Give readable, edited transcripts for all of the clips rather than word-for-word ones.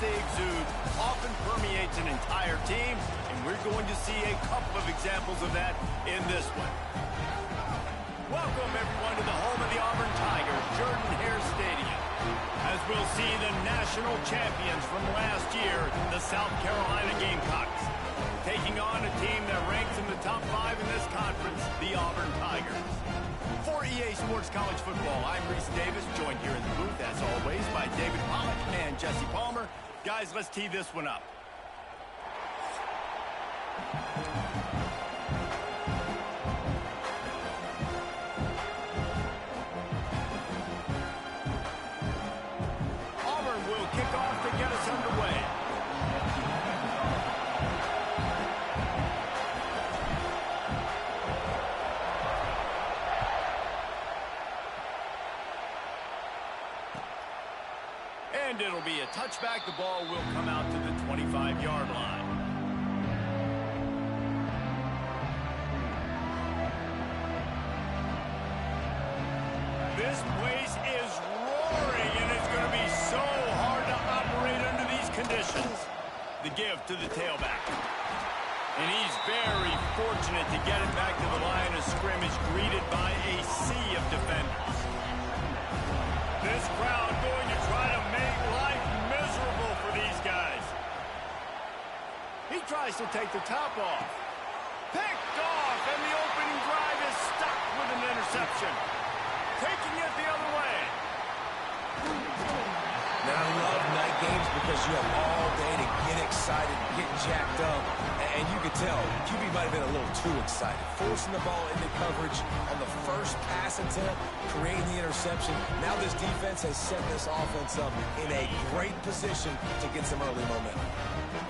they exude often permeates an entire team, and we're going to see a couple of examples of that in this one. Welcome, everyone, to the home of the Auburn Tigers, Jordan-Hare Stadium, as we'll see the national champions from last year, the South Carolina Gamecocks, taking on a team that ranks in the top 5 in this conference, the Auburn Tigers. For EA Sports College Football, I'm Reese Davis, joined here in the booth, as always, by David Pollack and Jesse Palmer. Guys, let's tee this one up. Auburn will kick off to get us underway. And it'll be a touchback. The ball will come out to the 25-yard line. This place is roaring, and it's going to be so hard to operate under these conditions. The give to the tailback. And he's very fortunate to get it back to the line of scrimmage, greeted by a sea of defenders. This crowd going to try to make life miserable for these guys. He tries to take the top off. Picked off, and the opening drive is stuck with an interception. Taking it the other way. Now, I love night games because you have all day to get excited, get jacked up. And you could tell, QB might have been a little too excited. Forcing the ball into coverage on the first pass attempt, creating the interception. Now this defense has set this offense up in a great position to get some early momentum.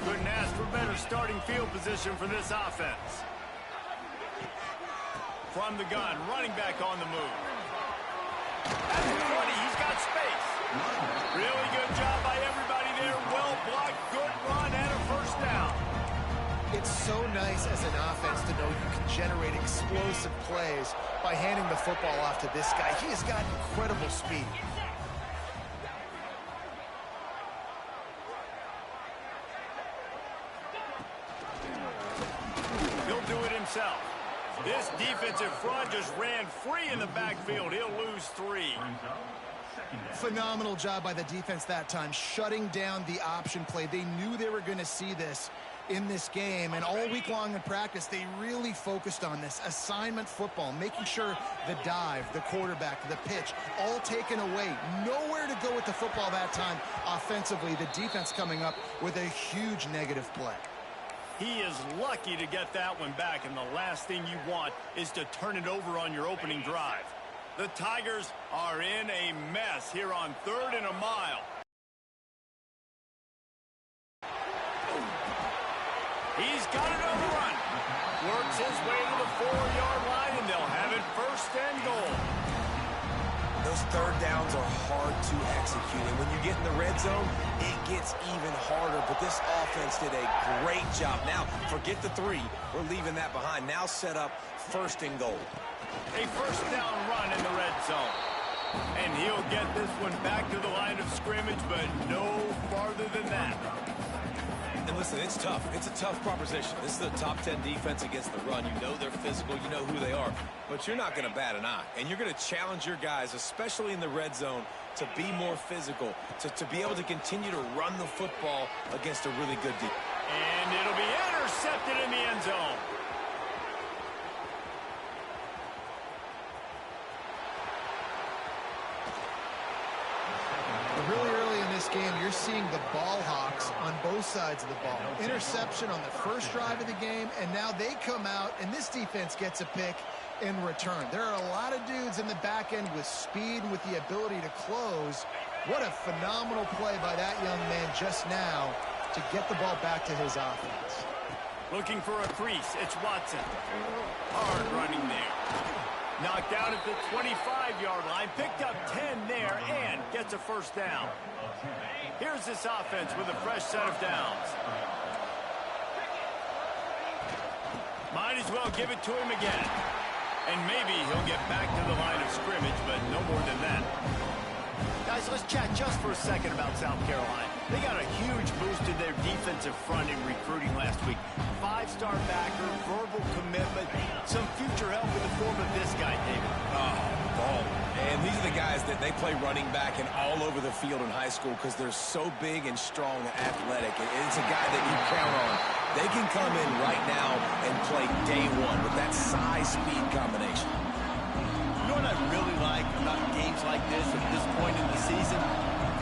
Couldn't ask for better starting field position for this offense. From the gun, running back on the move. At the 20, he's got space. Really good job by everybody there. Well blocked, good run, and a first down. It's so nice as an offense to know you can generate explosive plays by handing the football off to this guy. He has got incredible speed. He'll do it himself. This defensive front just ran free in the backfield. He'll lose 3. Phenomenal job by the defense that time, shutting down the option play. They knew they were going to see this in this game, and all week long in practice, they really focused on this assignment football, making sure the dive, the quarterback, the pitch, all taken away. Nowhere to go with the football that time offensively. The defense coming up with a huge negative play. He is lucky to get that one back, and the last thing you want is to turn it over on your opening drive. The Tigers are in a mess here on 3rd and a mile. He's got it on the run. Works his way to the 4-yard line, and they'll have it 1st and goal. Those third downs are hard to execute, and when you get in the red zone, it gets even harder. But this offense did a great job. Now, forget the 3. We're leaving that behind. Now set up 1st and goal. A first down run in the red zone. And he'll get this one back to the line of scrimmage, but no farther than that. And listen, it's tough. It's a tough proposition. This is a top 10 defense against the run. You know they're physical. You know who they are. But you're not going to bat an eye. And you're going to challenge your guys, especially in the red zone, to be more physical, to be able to continue to run the football against a really good defense. And it'll be intercepted in the end zone. Really early in this game, you're seeing the ball hawks on both sides of the ball. Interception on the first drive of the game, and now they come out, and this defense gets a pick in return. There are a lot of dudes in the back end with speed and with the ability to close. What a phenomenal play by that young man just now to get the ball back to his offense. Looking for a crease, it's Watson. Hard running there. Knocked out at the 25-yard line, picked up 10 there, and gets a first down. Here's this offense with a fresh set of downs. Might as well give it to him again. And maybe he'll get back to the line of scrimmage, but no more than that. Guys, let's chat just for a second about South Carolina. They got a huge boost in their defensive front in recruiting last week. 5-star backer, verbal commitment, some future help in the form of this guy, David. Oh, ball. And these are the guys that they play running back and all over the field in high school because they're so big and strong and athletic. It's a guy that you count on. They can come in right now and play day one with that size-speed combination. You know what I really like about games like this at this point in the season?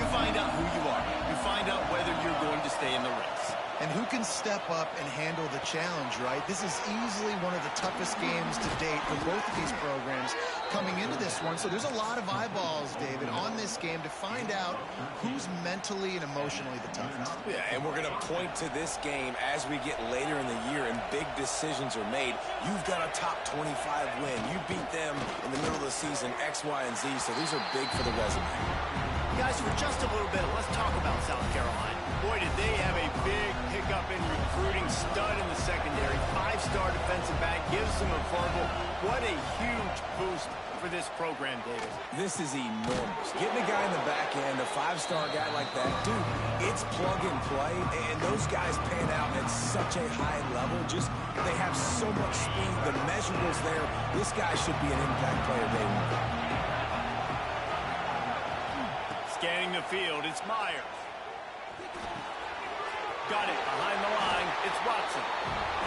You find out who you are. You find out whether you're going to stay in the race. And who can step up and handle the challenge, right? This is easily one of the toughest games to date for both of these programs coming into this one. So there's a lot of eyeballs, David, on this game to find out who's mentally and emotionally the toughest. Yeah, and we're going to point to this game as we get later in the year and big decisions are made. You've got a top 25 win. You beat them in the middle of the season, X, Y, and Z, so these are big for the resume. Guys, for just a little bit, let's talk about South Carolina. Boy, did they have a big pickup in recruiting, stud in the secondary, 5-star defensive back, gives them a verbal. What a huge boost for this program, David. This is enormous. Getting a guy in the back end, a 5-star guy like that, dude, it's plug and play, and those guys pan out at such a high level. Just, they have so much speed. The measurables there. This guy should be an impact player day one. Scanning the field, it's Myers. Got it behind the line. It's Watson.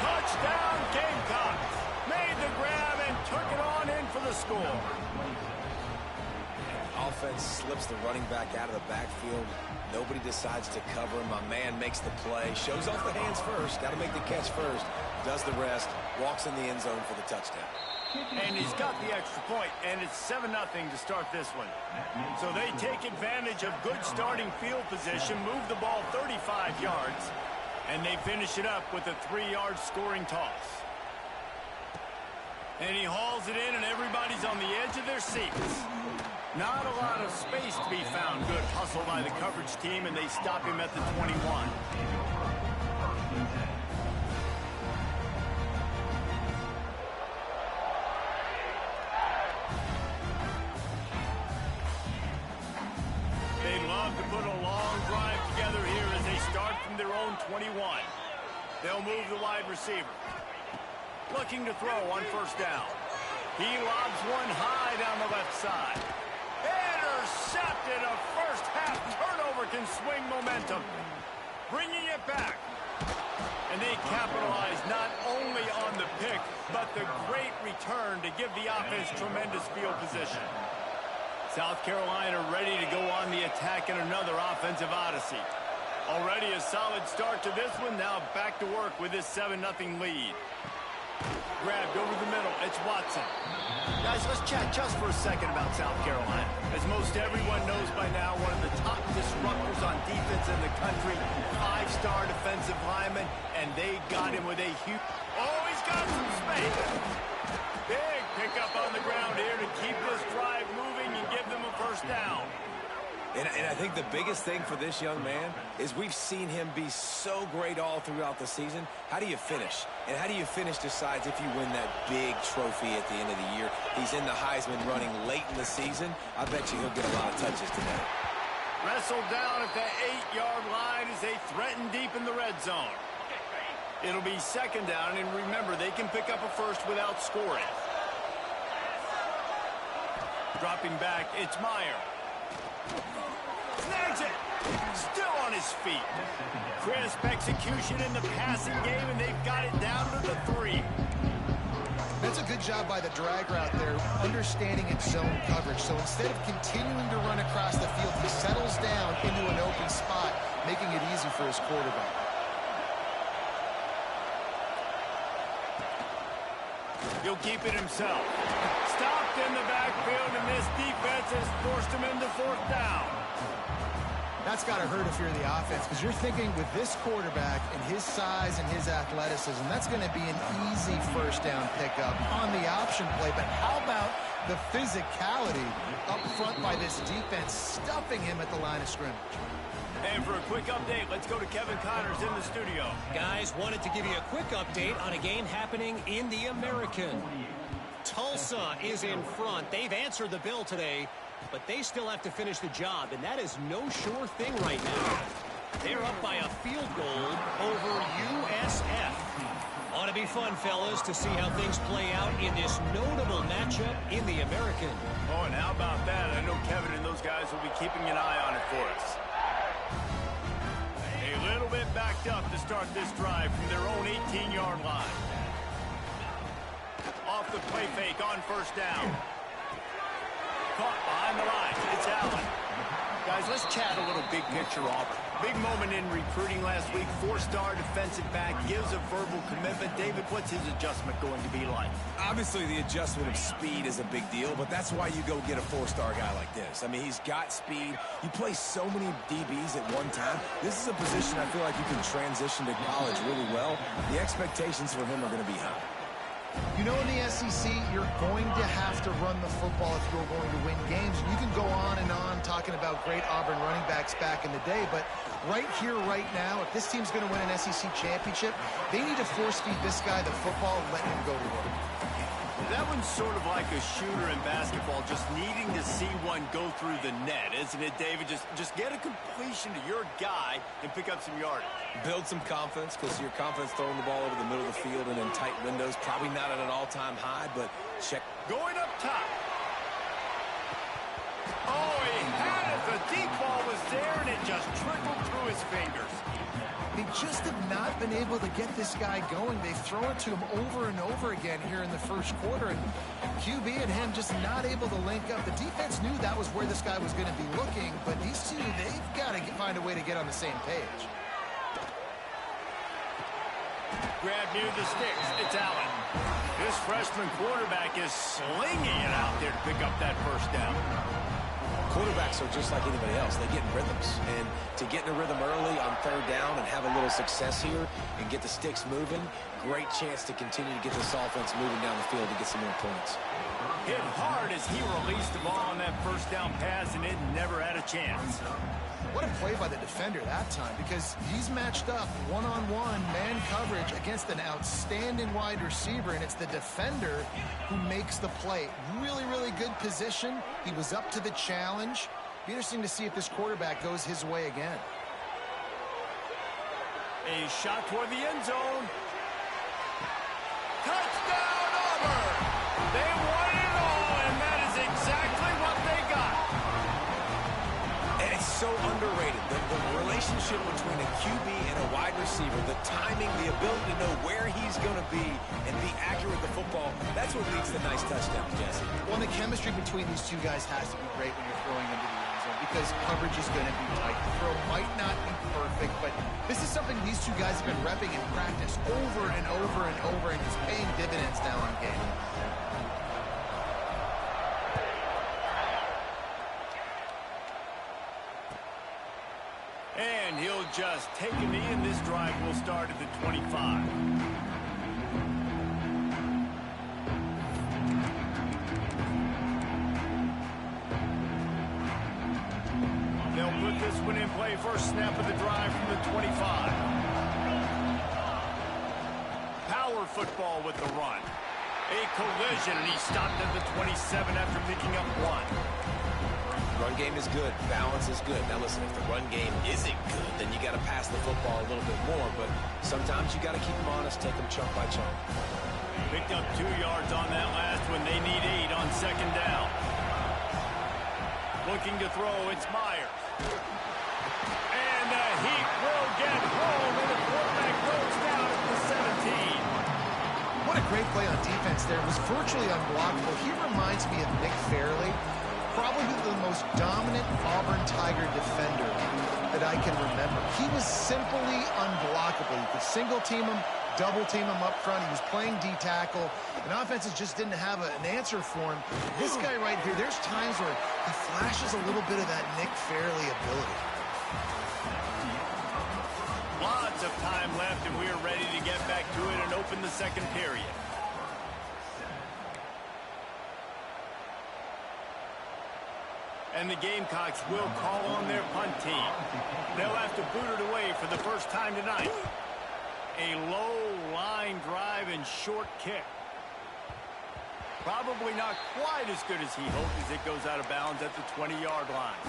Touchdown, Gamecocks. Made the grab and took it on in for the score. Offense slips the running back out of the backfield. Nobody decides to cover him. My man makes the play. Shows off the hands first. Got to make the catch first. Does the rest. Walks in the end zone for the touchdown. And he's got the extra point, and it's 7-0 to start this one. So they take advantage of good starting field position, move the ball 35 yards, and they finish it up with a 3-yard scoring toss. And he hauls it in, and everybody's on the edge of their seats. Not a lot of space to be found. Good hustle by the coverage team, and they stop him at the 21. To put a long drive together here as they start from their own 21. They'll move the wide receiver. Looking to throw on first down. He lobs one high down the left side. Intercepted. A first half turnover can swing momentum. Bringing it back. And they capitalize not only on the pick, but the great return to give the offense tremendous field position. South Carolina ready to go on the attack in another offensive odyssey. Already a solid start to this one. Now back to work with this 7-0 lead. Grabbed over the middle. It's Watson. Guys, let's chat just for a second about South Carolina. As most everyone knows by now, one of the top disruptors on defense in the country. 5-star defensive lineman, and they got him with a huge... Oh, he's got some space. Big pickup on the ground here to keep this drive moving and give them a first down. And I think the biggest thing for this young man is we've seen him be so great all throughout the season. How do you finish? And how do you finish decides if you win that big trophy at the end of the year. He's in the Heisman running late in the season. I bet you he'll get a lot of touches tonight. Wrestled down at the 8-yard line as they threaten deep in the red zone. It'll be second down, and remember, they can pick up a first without scoring. Dropping back, it's Meyer. Snags it! Still on his feet. Crisp execution in the passing game, and they've got it down to the 3. That's a good job by the drag route there, understanding its zone coverage. So instead of continuing to run across the field, he settles down into an open spot, making it easy for his quarterback. He'll keep it himself. Stopped in the backfield, and this defense has forced him into fourth down. That's got to hurt if you're the offense, because you're thinking with this quarterback and his size and his athleticism, that's going to be an easy first down pickup on the option play. But how about the physicality up front by this defense, stuffing him at the line of scrimmage? And for a quick update, let's go to Kevin Connors in the studio. Guys, wanted to give you a quick update on a game happening in the American. Tulsa is in front. They've answered the bell today, but they still have to finish the job, and that is no sure thing right now. They're up by a field goal over USF. Ought to be fun, fellas, to see how things play out in this notable matchup in the American. Oh, and how about that? I know Kevin and those guys will be keeping an eye on it for us. A little bit backed up to start this drive from their own 18-yard line. Off the play fake on first down. Caught behind the lines. It's Allen. Guys, let's chat a little big picture Auburn. Big moment in recruiting last week. 4-star defensive back gives a verbal commitment. David, what's his adjustment going to be like? Obviously, the adjustment of speed is a big deal, but that's why you go get a 4-star guy like this. I mean, he's got speed. He plays so many DBs at one time. This is a position I feel like you can transition to college really well. The expectations for him are going to be high. You know, in the SEC, you're going to have to run the football if you're going to win games. You can go on and on talking about great Auburn running backs back in the day, but right here, right now, if this team's going to win an SEC championship, they need to force-feed this guy the football and let him go to work. That one's sort of like a shooter in basketball, just needing to see one go through the net, isn't it, David? Just get a completion to your guy and pick up some yardage. Build some confidence, because your confidence throwing the ball over the middle of the field and in tight windows, probably not at an all-time high, but check. Going up top. Oh, he had it. The deep ball was there, and it just trickled through his fingers. They just have not been able to get this guy going. They've thrown it to him over and over again here in the first quarter, and QB and him just not able to link up. The defense knew that was where this guy was going to be looking, but these two, they've got to find a way to get on the same page. Grab near the sticks. It's Allen. This freshman quarterback is slinging it out there to pick up that first down. Quarterbacks are just like anybody else. They get in rhythms. And to get in a rhythm early on third down and have a little success here and get the sticks moving, great chance to continue to get this offense moving down the field to get some more points. Hit hard as he released the ball on that first down pass, and it never had a chance. What a play by the defender that time, because he's matched up one-on-one man coverage against an outstanding wide receiver, and it's the defender who makes the play. Really, really good position. He was up to the challenge. Be interesting to see if this quarterback goes his way again. A shot toward the end zone. Touchdown, Auburn! They won it all, and that is exactly what they got. And it's so underrated. The relationship between a QB and a wide receiver, the timing, the ability to know where he's going to be and be accurate with the football, that's what leads to nice touchdowns, Jesse. Well, the chemistry between these two guys has to be great when you're throwing into the end zone, because coverage is going to be tight. The throw might not be perfect, but this is something these two guys have been repping in practice over and over and over, and it's paying dividends now in game. And he'll just take a knee, and this drive will start at the 25. They'll put this one in play. First snap of the drive from the 25. Power football with the run. A collision, and he stopped at the 27 after picking up one. Run game is good. Balance is good. Now, listen, if the run game isn't good, then you got to pass the football a little bit more. But sometimes you got to keep them honest, take them chunk by chunk. Picked up 2 yards on that last one. They need 8 on second down. Looking to throw, it's Myers. And the heat will get home, and the quarterback goes down at the 17. What a great play on defense there. It was virtually unblockable. He reminds me of Nick Fairley. Probably the most dominant Auburn Tiger defender that I can remember. He was simply unblockable. You could single team him, double team him up front. He was playing D-tackle, and offenses just didn't have an answer for him. This guy right here, there's times where he flashes a little bit of that Nick Fairley ability. Lots of time left, and we are ready to get back to it and open the second period. And the Gamecocks will call on their punt team. They'll have to boot it away for the first time tonight. A low line drive and short kick. Probably not quite as good as he hoped as it goes out of bounds at the 20-yard line.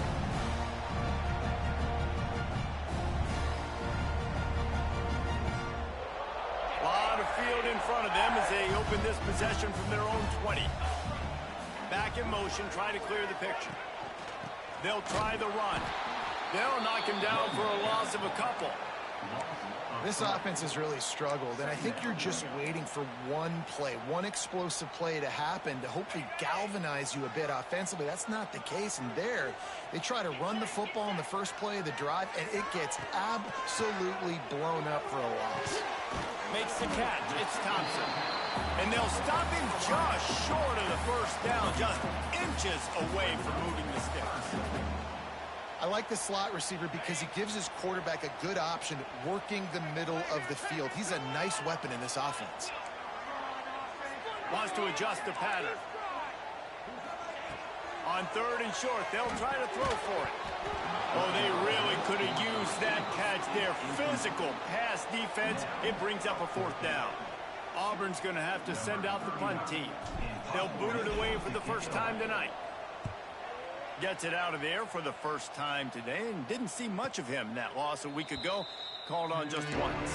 out in front of them as they open this possession from their own 20. Back in motion, try to clear the picture. They'll try the run. They'll knock him down for a loss of a couple. This offense has really struggled, and I think you're just waiting for one play, one explosive play to happen to hopefully galvanize you a bit offensively. That's not the case, and there, they try to run the football in the first play of the drive, and it gets absolutely blown up for a loss. Makes the catch. It's Thompson. And they'll stop him just short of the first down, just inches away from moving the sticks. I like the slot receiver because he gives his quarterback a good option working the middle of the field. He's a nice weapon in this offense. Wants to adjust the pattern. On 3rd and short, they'll try to throw for it. Oh, they really could have used that catch there. Physical pass defense. It brings up a 4th down. Auburn's going to have to send out the punt team. They'll boot it away for the first time tonight. Gets it out of there for the first time today, and didn't see much of him. That loss a week ago, called on just once.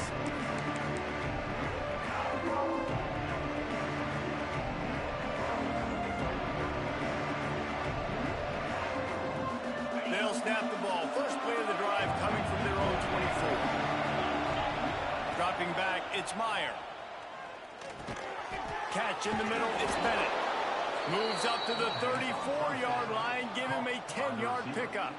They'll snap the ball. First play of the drive coming from their own 24. Dropping back, it's Meyer. Catch in the middle, it's Bennett. Moves up to the 34-yard line, give him a 10-yard pickup.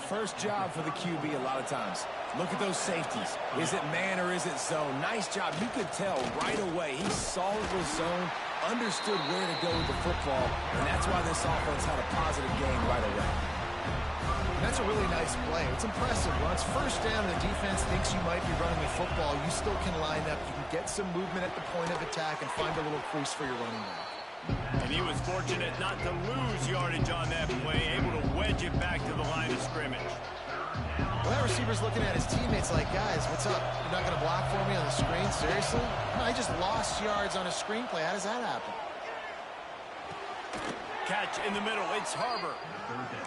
First job for the QB a lot of times. Look at those safeties. Is it man or is it zone? Nice job. You could tell right away he saw it was zone, understood where to go with the football, and that's why this offense had a positive game right away. That's a really nice play. It's impressive. Once first down, the defense thinks you might be running the football. You still can line up. You can get some movement at the point of attack and find a little crease for your running back. And he was fortunate not to lose yardage on that play, able to wedge it back to the line of scrimmage. Well, that receiver's looking at his teammates like, guys, what's up? You're not going to block for me on the screen? Seriously? No, I just lost yards on a screenplay. How does that happen? Catch in the middle. It's Harbor.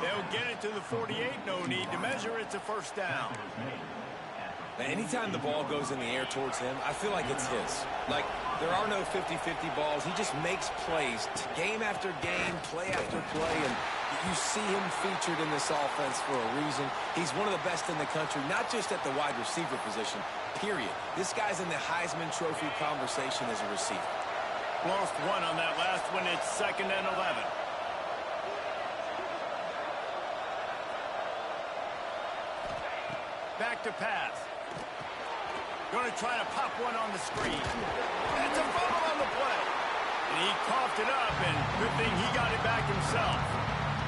They'll get it to the 48. No need to measure. It's a first down. Now, anytime the ball goes in the air towards him, I feel like it's his. Like, there are no 50-50 balls. He just makes plays, game after game, play after play, and you see him featured in this offense for a reason. He's one of the best in the country, not just at the wide receiver position, period. This guy's in the Heisman Trophy conversation as a receiver. Lost one on that last one. It's 2nd and 11. Back to pass. Going to try to pop one on the screen. It's a fumble on the play. And he coughed it up, and good thing he got it back himself.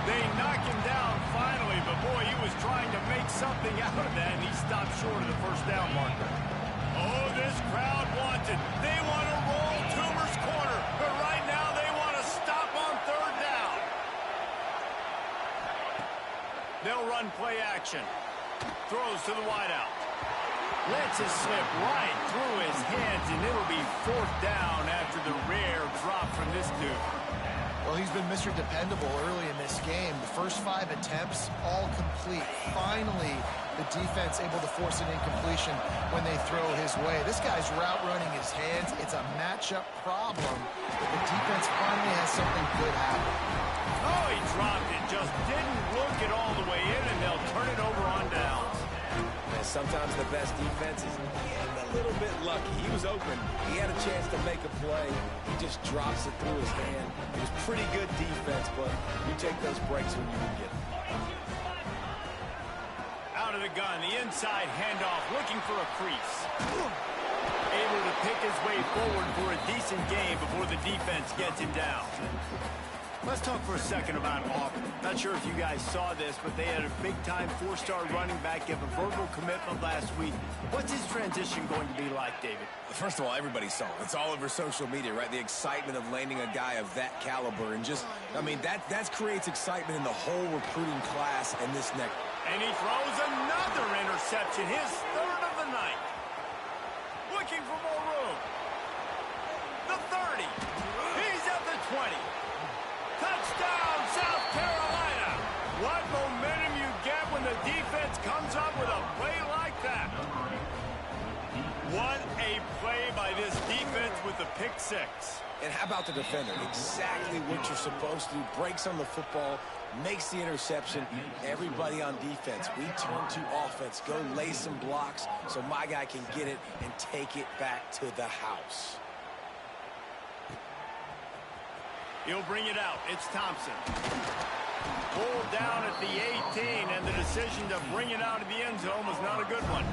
They knock him down finally, but boy, he was trying to make something out of that, and he stopped short of the first down marker. Oh, this crowd wants it. They want to roll Toomer's corner, but right now they want to stop on 3rd down. They'll run play action. Throws to the wideout. Lets it slip right through his hands, and it'll be 4th down after the rare drop from this dude. Well, he's been Mr. Dependable early in this game. The first 5 attempts, all complete. Finally, the defense able to force an incompletion when they throw his way. This guy's route running his hands. It's a matchup problem, but the defense finally has something good happen. Oh, he dropped it. Just didn't look it all the way in, and they'll turn it over on downs. And sometimes the best defense is a little bit lucky. He was open. He had a chance to make a play. He just drops it through his hand. It was pretty good defense, but you take those breaks when you can get them. Out of the gun, the inside handoff, looking for a crease. Able to pick his way forward for a decent game before the defense gets him down. Let's talk for a second about Auburn. Not sure if you guys saw this, but they had a big-time 4-star running back give a verbal commitment last week. What's his transition going to be like, David? First of all, everybody saw it. It's all over social media, right? The excitement of landing a guy of that caliber. And just, I mean, that creates excitement in the whole recruiting class and this next. And he throws another interception, his 3rd of the night. Looking for more room. The 30. He's at the 20. Touchdown, South Carolina! What momentum you get when the defense comes up with a play like that. What a play by this with the pick six. And how about the defender? Exactly what you're supposed to do. Breaks on the football, makes the interception. Everybody on defense, we turn to offense. Go lay some blocks so my guy can get it and take it back to the house. He'll bring it out. It's Thompson. Pulled down at the 18, and the decision to bring it out of the end zone was not a good one.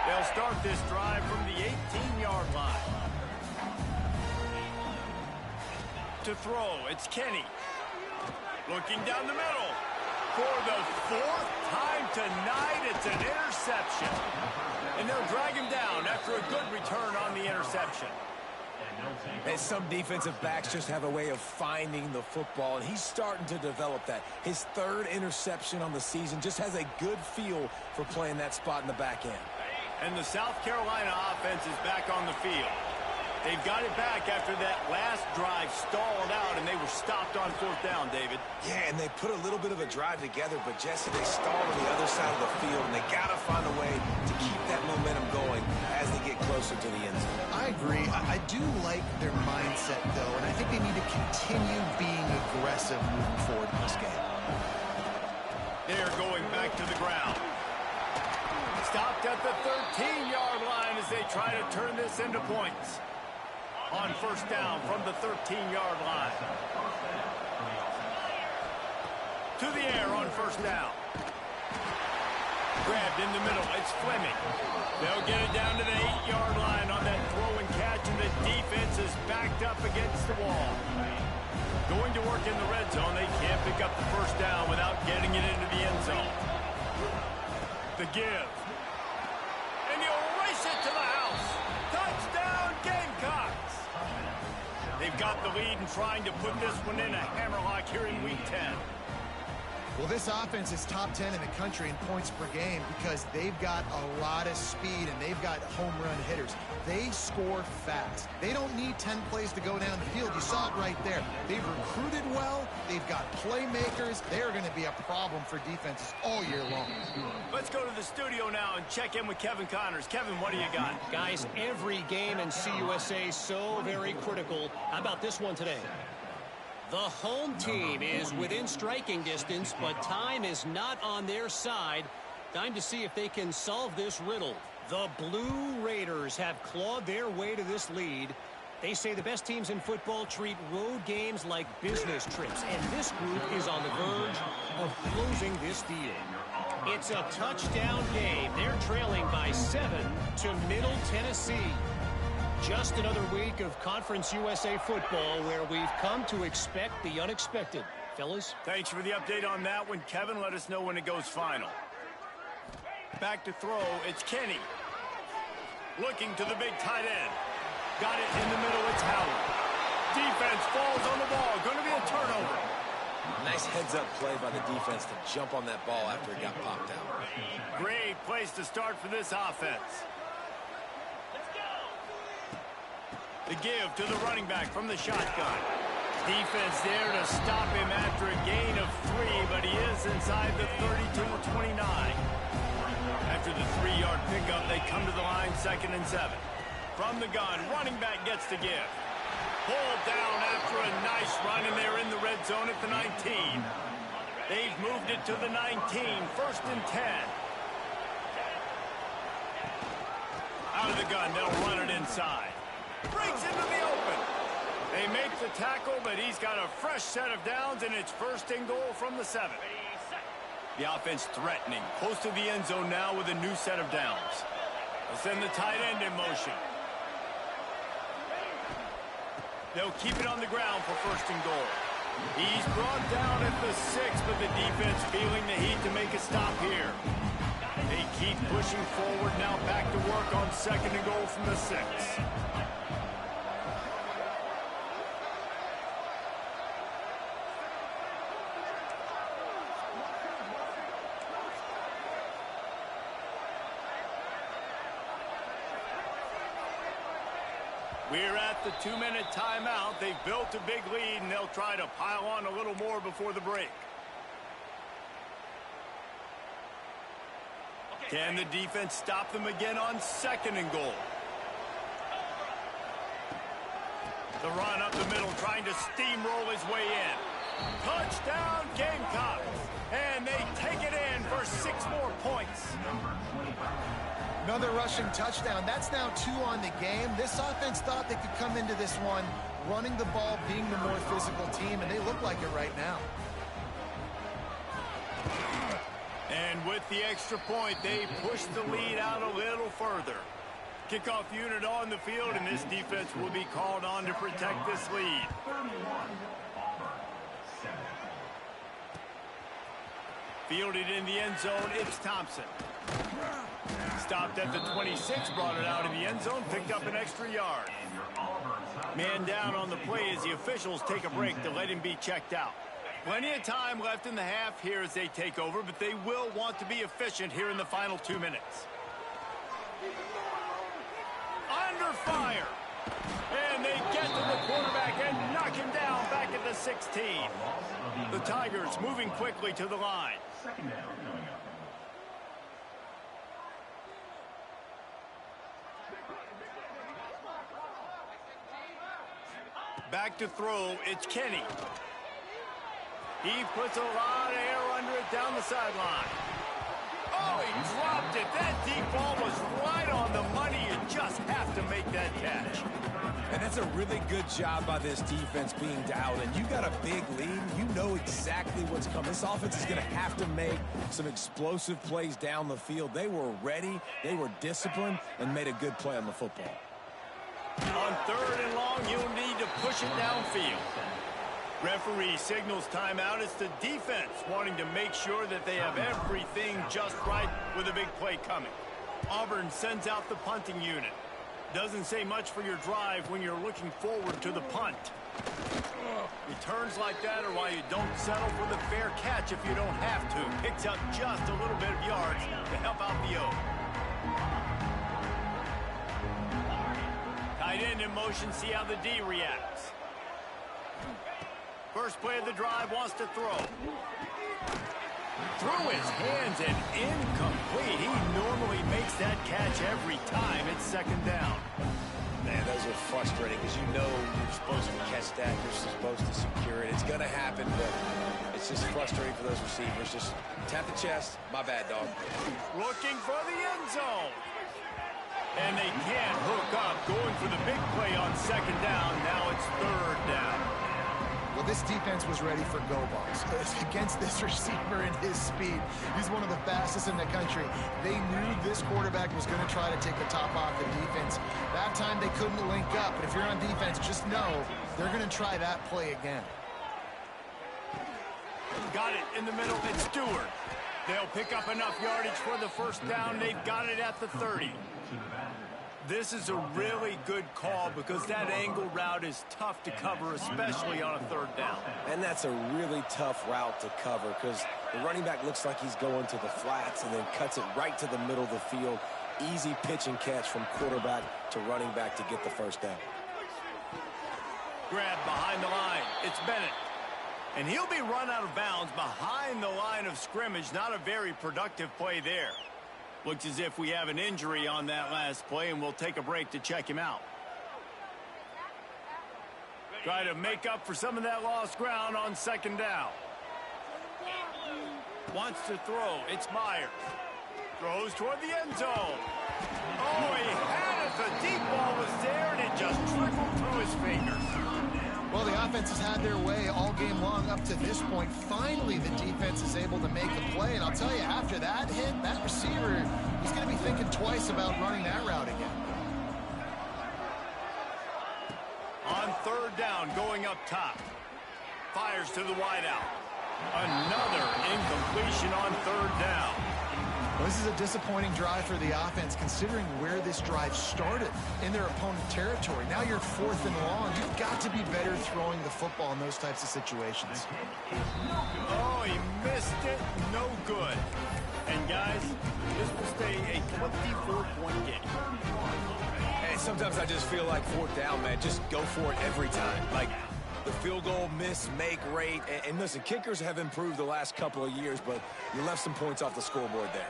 They'll start this drive from the 18-yard line. To throw, it's Kenny. Looking down the middle. For the fourth time tonight, it's an interception. And they'll drag him down after a good return on the interception. And some defensive backs just have a way of finding the football, and he's starting to develop that. His third interception on the season, just has a good feel for playing that spot in the back end. And the South Carolina offense is back on the field. They've got it back after that last drive stalled out, and they were stopped on fourth down, David. Yeah, and they put a little bit of a drive together, but Jesse, they stalled on the other side of the field, and they got to find a way to keep that momentum going as they get closer to the end zone. I agree. I do like their mindset, though, and I think they need to continue being aggressive moving forward in this game. They're going back to the ground. Stopped at the 13-yard line as they try to turn this into points. On first down from the 13-yard line. To the air on first down. Grabbed in the middle. It's Fleming. They'll get it down to the 8-yard line on that throw and catch, and the defense is backed up against the wall. Going to work in the red zone. They can't pick up the first down without getting it into the end zone. The give. And he'll race it to the house. Touchdown, Gamecocks. They've got the lead and trying to put this one in a hammerlock here in Week 10. Well, this offense is top 10 in the country in points per game because they've got a lot of speed and they've got home run hitters. They score fast. They don't need 10 plays to go down the field. You saw it right there. They've recruited well. They've got playmakers. They're going to be a problem for defenses all year long. Let's go to the studio now and check in with Kevin Connors. Kevin, what do you got? Guys, every game in CUSA so very critical. How about this one today? The home team is within striking distance, but time is not on their side. Time to see if they can solve this riddle. The Blue Raiders have clawed their way to this lead. They say the best teams in football treat road games like business trips, and this group is on the verge of closing this deal. It's a touchdown game. They're trailing by 7 to Middle Tennessee. Just another week of Conference USA football where we've come to expect the unexpected. Fellas? Thanks for the update on that one, Kevin. Let us know when it goes final. Back to throw, it's Kenny. Looking to the big tight end. Got it in the middle, it's Howard. Defense falls on the ball. Going to be a turnover. Nice heads-up play by the defense to jump on that ball after it got popped out. Great place to start for this offense. The give to the running back from the shotgun. Defense there to stop him after a gain of 3, but he is inside the 32-29. After the 3-yard pickup, they come to the line 2nd and 7. From the gun, running back gets the give. Pulled down after a nice run, and they're in the red zone at the 19. They've moved it to the 19, 1st and 10. Out of the gun, they'll run it inside. Breaks into the open. They make the tackle, but he's got a fresh set of downs, and it's 1st and goal from the 7. The offense threatening. Close to the end zone now with a new set of downs. They'll send the tight end in motion. They'll keep it on the ground for 1st and goal. He's brought down at the 6, but the defense feeling the heat to make a stop here. They keep pushing forward, now back to work on 2nd and goal from the 6. We're at the 2-minute timeout. They've built a big lead, and they'll try to pile on a little more before the break. Can the defense stop them again on second and goal? The run up the middle, trying to steamroll his way in. Touchdown, Gamecocks. And they take it in for 6 more points. Another rushing touchdown. That's now 2 on the game. This offense thought they could come into this one running the ball, being the more physical team, and they look like it right now. And with the extra point, they push the lead out a little further. Kickoff unit on the field, and this defense will be called on to protect this lead. Fielded in the end zone, it's Thompson. Stopped at the 26, brought it out in the end zone, picked up an extra yard. Man down on the play as the officials take a break to let him be checked out. Plenty of time left in the half here as they take over, but they will want to be efficient here in the final 2 minutes. Under fire. And they get to the quarterback and knock him down back at the 16. The Tigers moving quickly to the line. Back to throw, it's Kenny. He puts a lot of air under it down the sideline. Oh, he dropped it. That deep ball was right on the money. You just have to make that catch. And that's a really good job by this defense being dialed in. You got a big lead. You know exactly what's coming. This offense is going to have to make some explosive plays down the field. They were ready, they were disciplined, and made a good play on the football. On 3rd and long, you'll need to push it downfield. Referee signals timeout. It's the defense wanting to make sure that they have everything just right with a big play coming. Auburn sends out the punting unit. Doesn't say much for your drive when you're looking forward to the punt. Returns like that are why you don't settle for the fair catch if you don't have to. Picks up just a little bit of yards to help out the O. Tight end in motion, see how the D reacts. First play of the drive, wants to throw. Through his hands and incomplete. He normally makes that catch every time. It's 2nd down. Man, those are frustrating because you know you're supposed to catch that. You're supposed to secure it. It's going to happen, but it's just frustrating for those receivers. Just tap the chest. My bad, dog. Looking for the end zone. And they can't hook up. Going for the big play on 2nd down. Now it's 3rd down. Well, this defense was ready for go balls. Against this receiver and his speed, he's one of the fastest in the country. They knew this quarterback was going to try to take the top off the defense. That time they couldn't link up, but if you're on defense, just know they're going to try that play again. Got it in the middle. It's Stewart. They'll pick up enough yardage for the 1st down. They've got it at the 30. This is a really good call because that angle route is tough to cover, especially on a 3rd down. And that's a really tough route to cover because the running back looks like he's going to the flats and then cuts it right to the middle of the field. Easy pitch and catch from quarterback to running back to get the 1st down. Grab behind the line. It's Bennett. And he'll be run out of bounds behind the line of scrimmage. Not a very productive play there. Looks as if we have an injury on that last play, and we'll take a break to check him out. Try to make up for some of that lost ground on 2nd down. Wants to throw. It's Myers. Throws toward the end zone. Oh, he had it. The deep ball was there, and it just trickled through his fingers. Well, the offense has had their way all game long up to this point. Finally, the defense is able to make a play. And I'll tell you, after that hit, that receiver, he's going to be thinking twice about running that route again. On 3rd down, going up top. Fires to the wideout. Another incompletion on 3rd down. Well, this is a disappointing drive for the offense, considering where this drive started in their opponent territory. Now you're 4th and long. You've got to be better throwing the football in those types of situations. Oh, he missed it. No good. And, guys, this will stay a 24-point game. Hey, sometimes I just feel like 4th down, man. Just go for it every time. Like, the field goal miss, make rate. And listen, kickers have improved the last couple of years, but you left some points off the scoreboard there.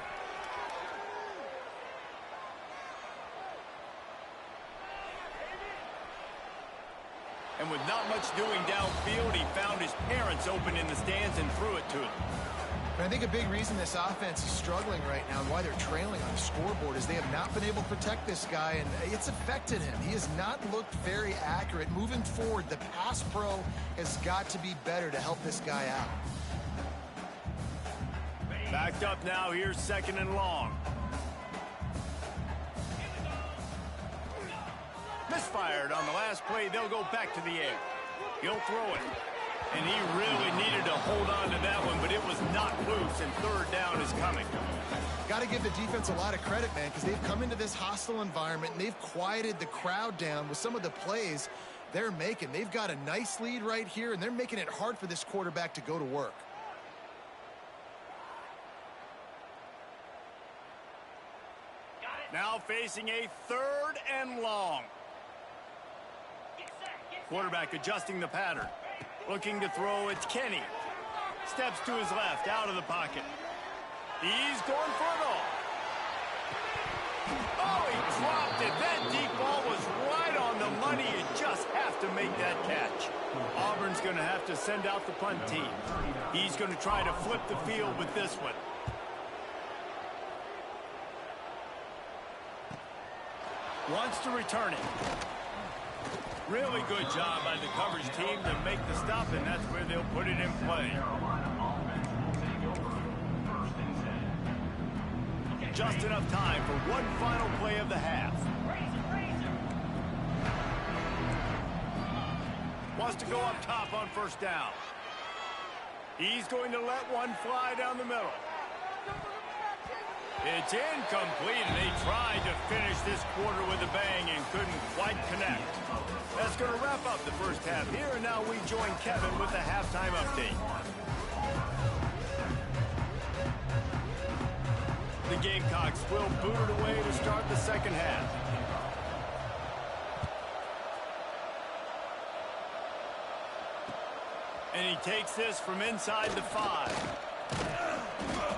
And with not much doing downfield, he found his parents open in the stands and threw it to them. And I think a big reason this offense is struggling right now and why they're trailing on the scoreboard is they have not been able to protect this guy, and it's affected him. He has not looked very accurate. Moving forward, the pass pro has got to be better to help this guy out. Backed up now, here's 2nd and long. Misfired on the last play, they'll go back to the air. He'll throw it. And he really needed to hold on to that one, but it was not loose, and 3rd down is coming. Got to give the defense a lot of credit, man, because they've come into this hostile environment, and they've quieted the crowd down with some of the plays they're making. They've got a nice lead right here, and they're making it hard for this quarterback to go to work. Now facing a 3rd and long. Quarterback adjusting the pattern. Looking to throw, it's Kenny. Steps to his left, out of the pocket. He's going for it all. Oh, he dropped it. That deep ball was right on the money. You just have to make that catch. Auburn's going to have to send out the punt team. He's going to try to flip the field with this one. Wants to return it. Really good job by the coverage team to make the stop, and that's where they'll put it in play. Just enough time for one final play of the half. Wants to go up top on 1st down. He's going to let one fly down the middle. It's incomplete, and they tried to finish this quarter with a bang and couldn't quite connect. That's going to wrap up the first half here, and now we join Kevin with the halftime update. The Gamecocks will boot it away to start the 2nd half. And he takes this from inside the 5.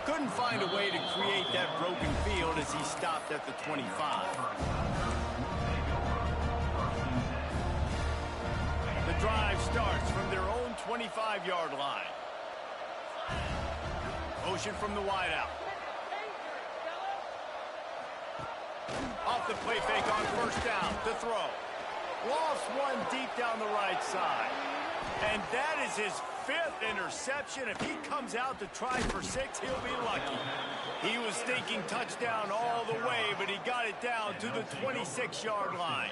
Couldn't find a way to create that broken field as he stopped at the 25. The drive starts from their own 25-yard line. Motion from the wideout. Off the play fake on 1st down to throw. Lost one deep down the right side. And that is his 5th interception. If he comes out to try for 6, he'll be lucky. He was thinking touchdown all the way, but he got it down to the 26-yard line.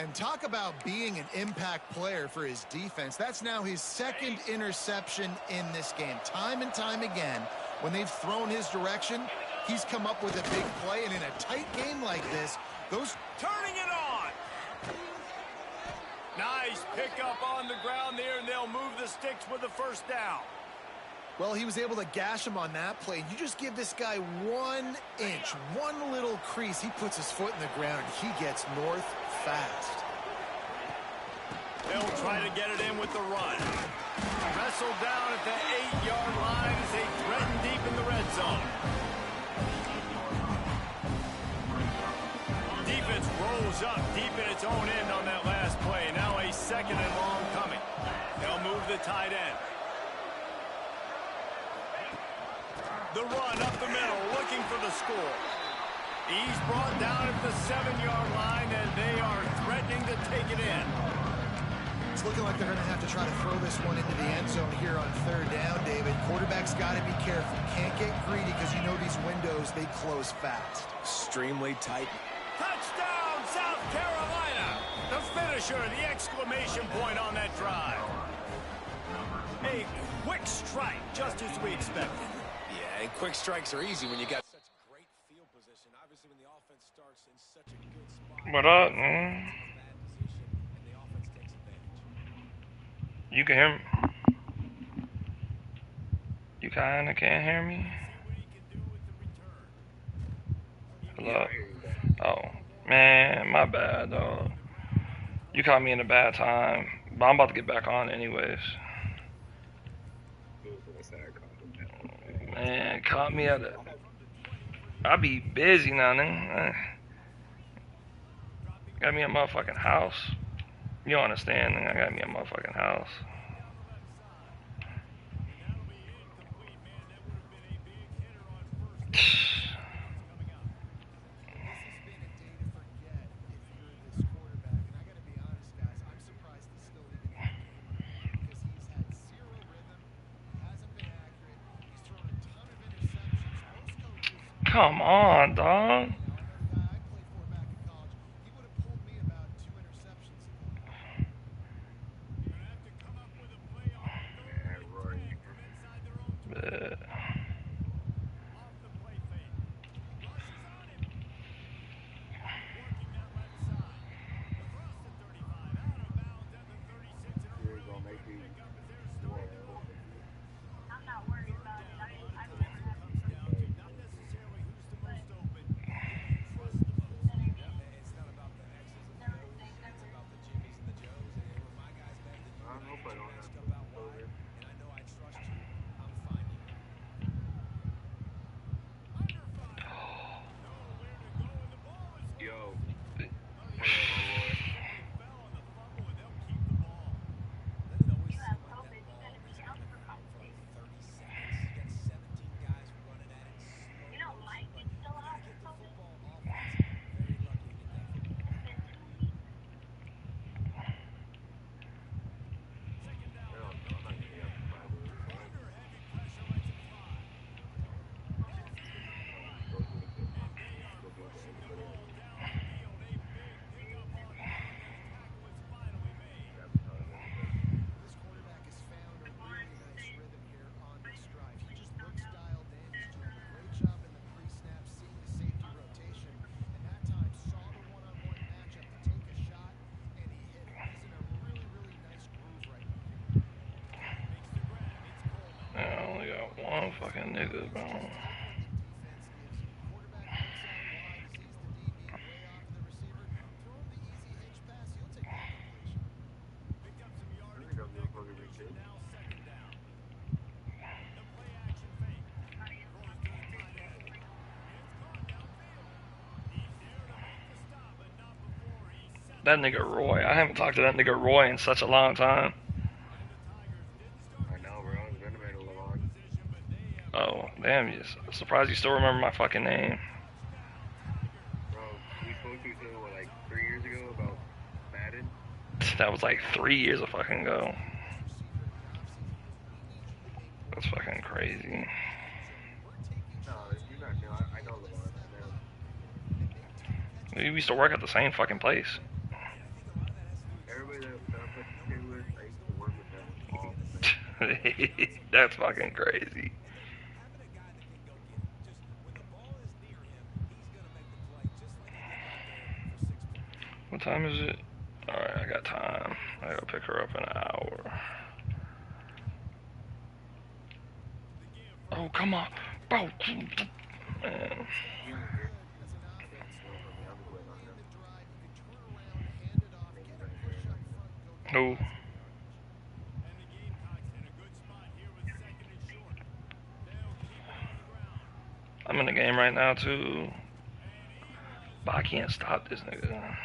And talk about being an impact player for his defense. That's now his 2nd interception in this game. Time and time again, when they've thrown his direction, he's come up with a big play. And in a tight game like this, those... Turning it on! Nice pickup on the ground there, and they'll move the sticks with the 1st down. Well, he was able to gash him on that play. You just give this guy 1 inch, one little crease. He puts his foot in the ground. He gets north fast. They'll try to get it in with the run. Wrestled down at the 8-yard line as they threaten deep in the red zone. Defense rolls up deep in its own end on that last play. Now a 2nd and long coming. They'll move the tight end. The run up the middle, looking for the score. He's brought down at the 7-yard line, and they are threatening to take it in. It's looking like they're going to have to try to throw this one into the end zone here on 3rd down, David. Quarterback's got to be careful. Can't get greedy because you know these windows, they close fast. Extremely tight. Touchdown, South Carolina! The finisher, the exclamation point on that drive. A quick strike, just as we expected. Yeah, and quick strikes are easy when you got such great field position. Obviously, when the offense starts in such a good spot. What up, man? You can hear me? You kinda can't hear me? Hello? Oh, man, my bad, dog. You caught me in a bad time, but I'm about to get back on anyways. Man, caught me at a... I be busy now, nigga. Got me a motherfucking house. You don't understand? I got me a motherfucking house. Come on, dog. I only got one fucking nigga, bro. That nigga Roy. I haven't talked to that nigga Roy in such a long time. I know, bro. It's been a minute, long. Oh, damn, you surprised you still remember my fucking name. Bro, we spoke to each other, what, like 3 years ago about Madden? That was like 3 years of fucking ago. That's fucking crazy. No, you're not new. I know LeVon. We used to work at the same fucking place. Everybody that I'm playing with, I used to work with them all. That's fucking crazy. What time is it? Alright, I got time. I gotta pick her up in an hour. Oh, come on. Bro. Man. Who? I'm in the game right now too, but I can't stop this nigga.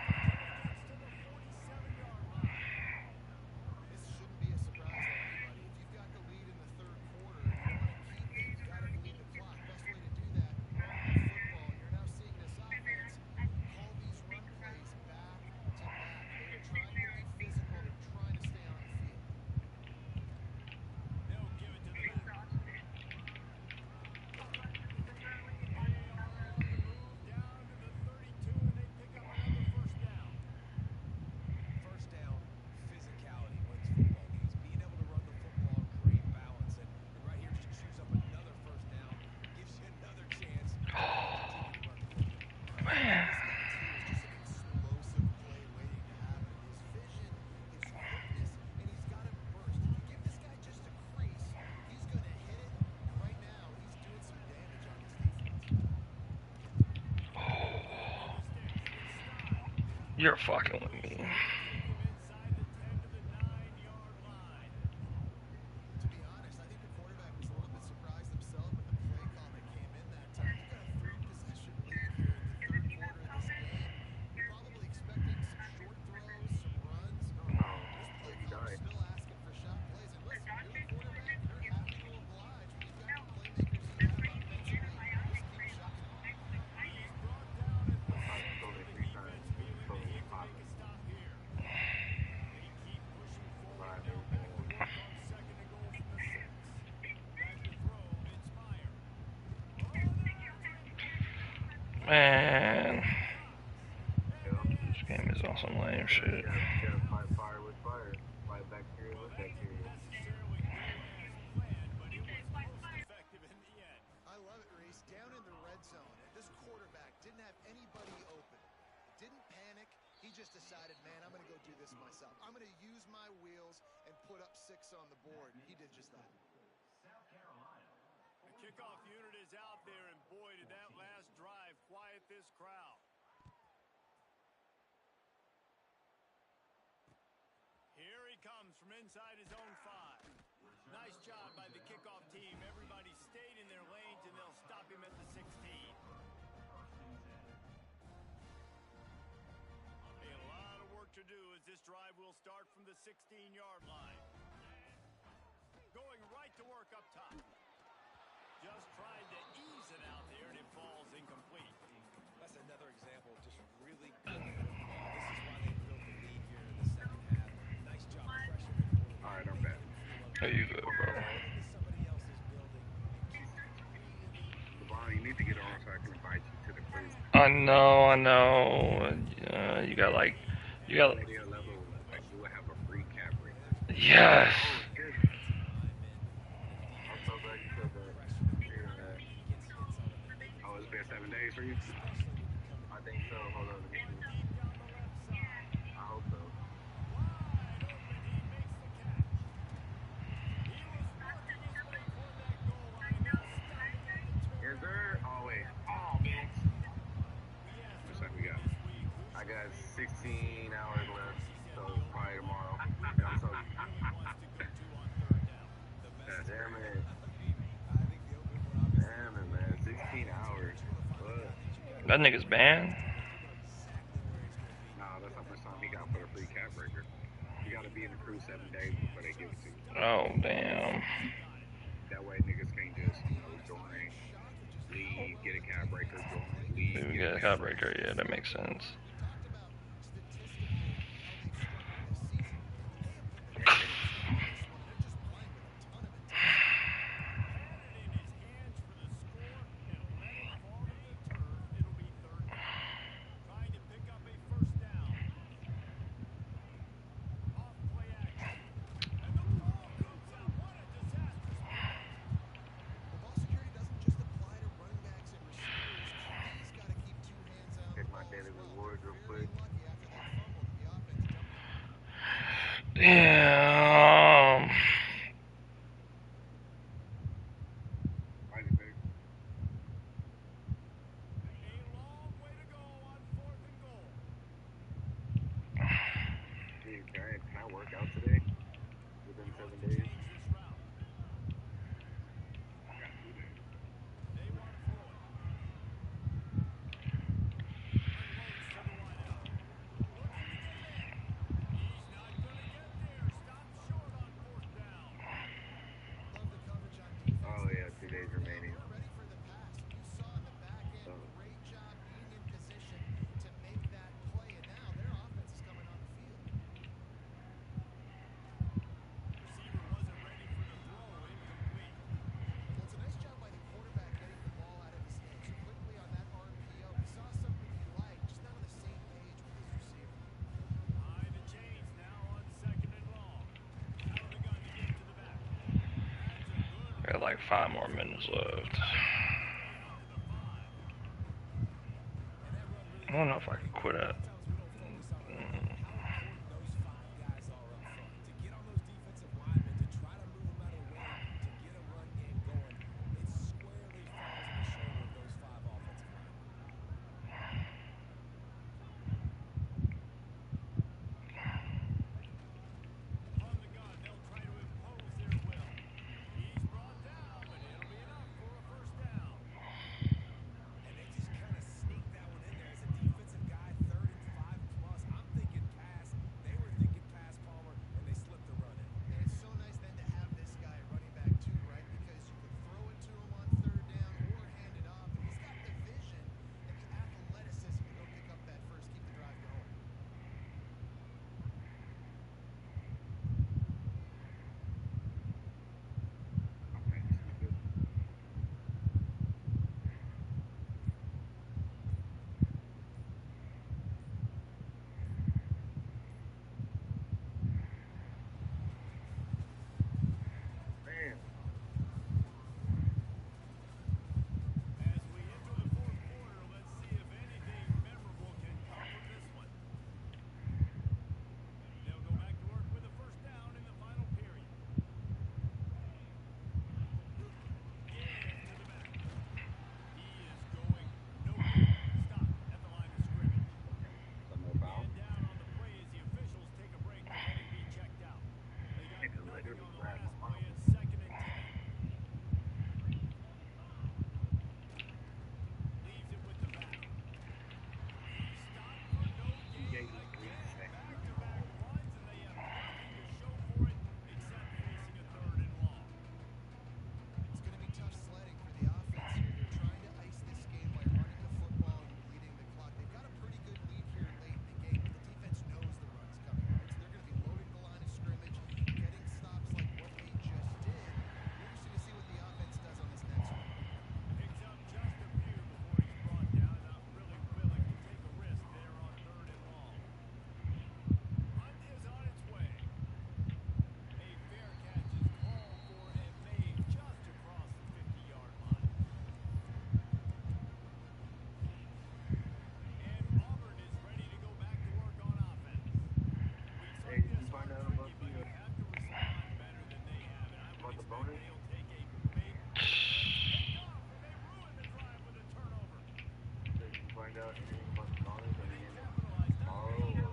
You're fucking with me. Man, Yeah. this game is on some lame shit. You gotta fight fire with fire. Fight bacteria with bacteria. I love it, Reese. Down in the red zone, this quarterback didn't have anybody open. Didn't panic. He just decided, man, I'm going to go do this myself. I'm going to use my wheels and put up 6 on the board. He did just that. The kickoff unit is out there, and boy, did that last drive quiet this crowd. Here he comes from inside his own 5. Nice job by the kickoff team. Everybody stayed in their lanes, and they'll stop him at the 16. A lot of work to do as this drive will start from the 16-yard line. Going right to work up top. Just tried to ease it out there, and it falls incomplete. That's another example of just really good football. This is why they built the lead here in the second half. Nice job pressuring the quarterback. All right, I'm back. Are you good, bro? Somebody else is building. LeBron, you need to get on so I can invite you to the crew. I know. You got Media level, like you will have a free cap rate. yes. Good. I'm so glad you said that. Oh, it's been 7 days for you? I think so. Hold on, let me see. I hope so. Yes, sir. Oh, wait. Oh, man. Looks like we got. I got 16 hours left, so probably tomorrow. I'm so. Damn it. Damn it, man. 16 hours. What? That nigga's banned. Nah, that's how much time he got for the free cap breaker. You gotta be in the crew 7 days before they give it to you. Oh damn. That way niggas can't just, join, leave, get a cap breaker, join, leave. We got a copbreaker. Yeah, that makes sense. Take my daily rewards real quick. Damn. Mighty big. Dude, can I work out today? Within 7 days? I got 2 days. Oh yeah, 2 days remaining. Ready for the pass. You saw in the back end, great job being in position to make that play, and now their offense is coming on the field. Receiver wasn't ready for the throw, incomplete. Well, it's a nice job by the quarterback getting the ball out of his hands quickly on that RPO. He saw something he liked, just not on the same page with his receiver. High the chains now on 2nd and long. Out of the gun to get to the back. Got like 5 more minutes left. I don't know if I can quit it. On the gun, they'll try to impose their will. He's brought down, but it'll be enough for a first down. And they just kind of sneak that one in there as a defensive guy, 3rd and about the bonus? Did you find out anything about the bonus? Are we getting it tomorrow? Or?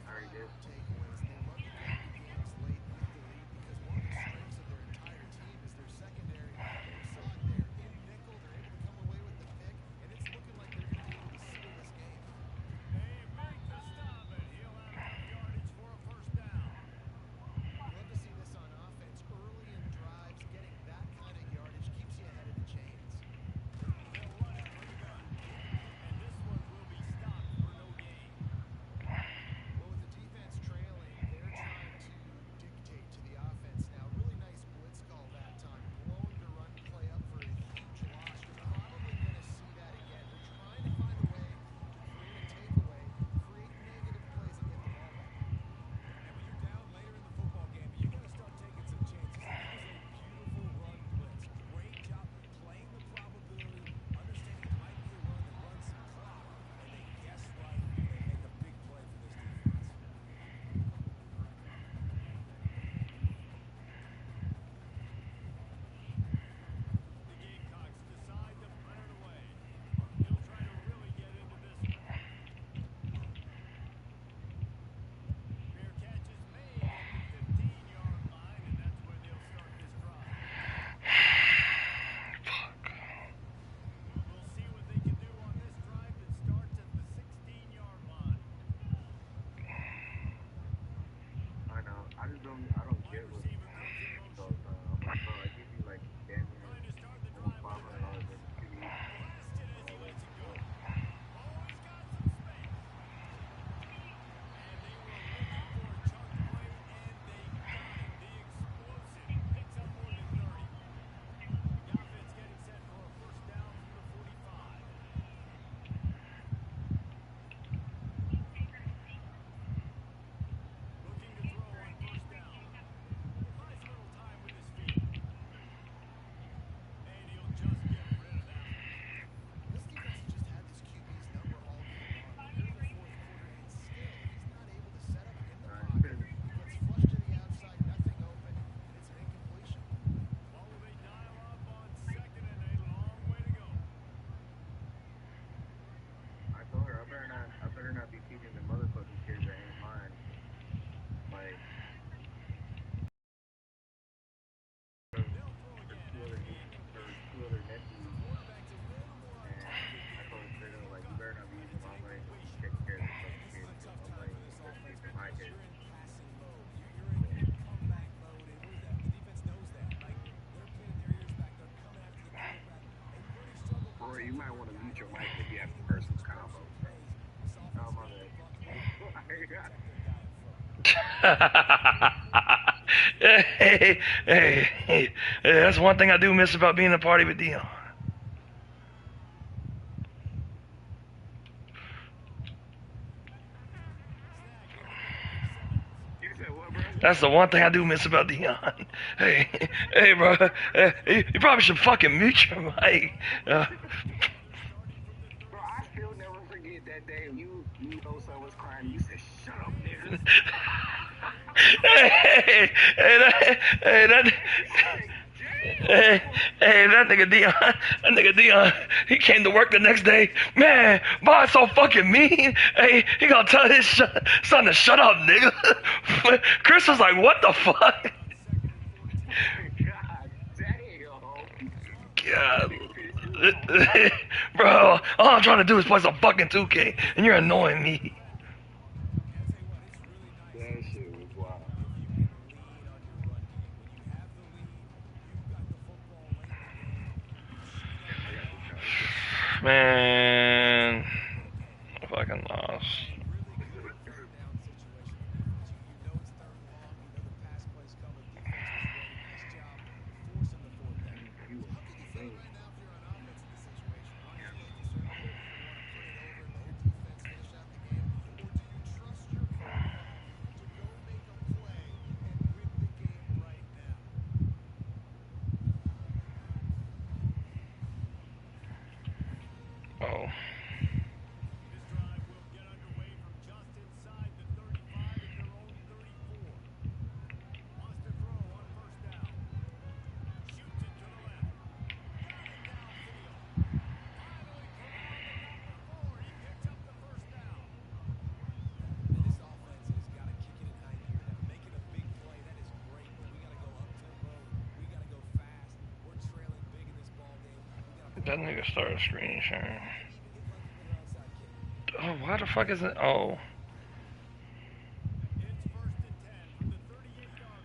I already did. I don't get what those, I'm like, bro, I give you like damn near almost $500 in QB. I better not be teaching the motherfucking kids that ain't mine. Like, two other nephews, and I told them straight up, like, you better not be using my money to take care of this fucking kid. I'm like, supposed to be for my kids. Or you might want to mute your mic if you have personal combo. Oh, my bad. Hey, that's one thing I do miss about being a party with Dion. That's the one thing I do miss about Dion. Hey, bro. You probably should fucking mute your mic. Bro, I still never forget that day you know someone was crying. You said, "Shut up, nigga." That nigga Dion, he came to work the next day. Man, boss so fucking mean. Hey, he gonna tell his son to shut up, nigga. Chris was like, what the fuck? God. Bro, all I'm trying to do is play some fucking 2K, and you're annoying me. That shit was wild. Man, I fucking lost. go. That nigga started screen sharing. Oh, why the fuck is it? Oh.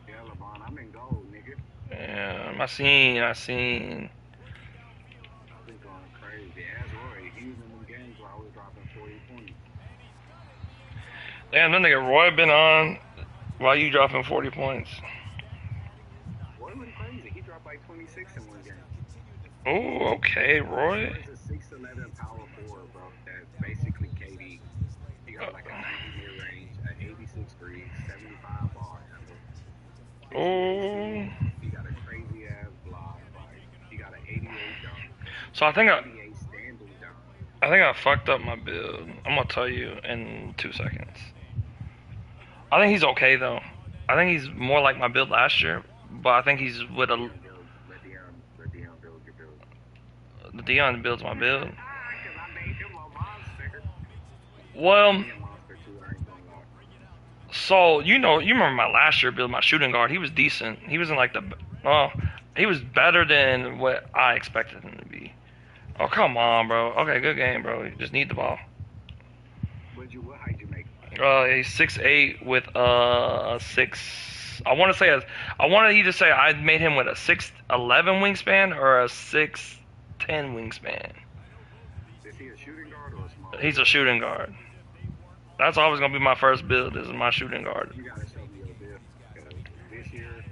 Yeah, LeBron, I'm in gold, nigga. Yeah, I seen. I've been going crazy. As Roy, he was in them games where I was dropping 40 points. Damn, that nigga Roy been on while you dropping 40 points. Roy went crazy. He dropped like 26 in one game. Oh, okay, Roy. Roy's a 6'11" power forward, bro. That's basically KD. He got like a 90 mid-range, an 86 3, 75 ball handle. Oh. He got a crazy ass block. Like, he got an 88 dunk. So I think 88 standing dunk. I fucked up my build. I'm gonna tell you in 2 seconds. I think he's okay though. I think he's more like my build last year, but I think he's with a. Let Dion build your build. Dion builds my build. Because I made him a monster. Well, He a monster too, I ain't gonna lie. so you remember my last year build, my shooting guard. He was decent. He wasn't like he was better than what I expected him to be. Oh come on, bro. Okay, good game, bro. You just need the ball. What height you make? He's 6'8" with a 6. I want to either say I made him with a 6'11" wingspan or a 6'10" wingspan. Is he a shooting guard or a small? He's a shooting guard. That's always gonna be my first build. Is my shooting guard. You gotta show me your build. Because this year, if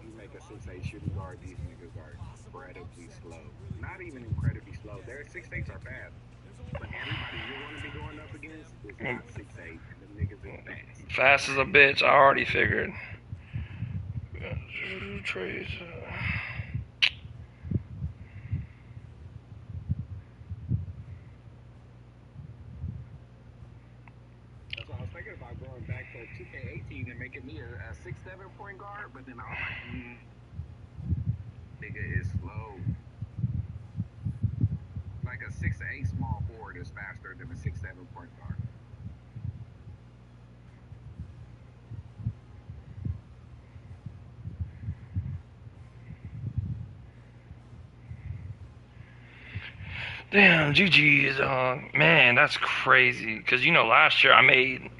you make a 6'8" shooting guard, these niggas are incredibly slow. Not even incredibly slow. Their 6'8s are fast. But everybody you want to be going up against is not 6'8", and them niggas is fast. Fast as a bitch. I already figured. Trades. That's what I was thinking about, going back to 2K18 and making me a 6'7" point guard, but then I was like, nigga is slow. Like a 6'8" small forward is faster than a 6'7" point guard. Damn, GG's, man, that's crazy. Cause last year I made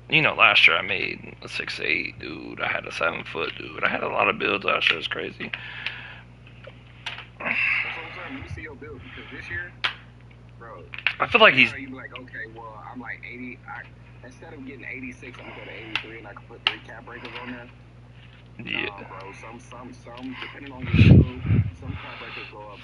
last year I made a 6'8", dude. I had a 7 foot, dude. I had a lot of builds last year. It's crazy. That's what I'm saying. You see your build, because this year, bro, I feel like he's. you be like, okay, well, I'm like 80. Instead of getting 86, I'm gonna go to 83, and I can put 3 cap breakers on there. Yeah. Bro. Some depending on your build, some cap breakers go up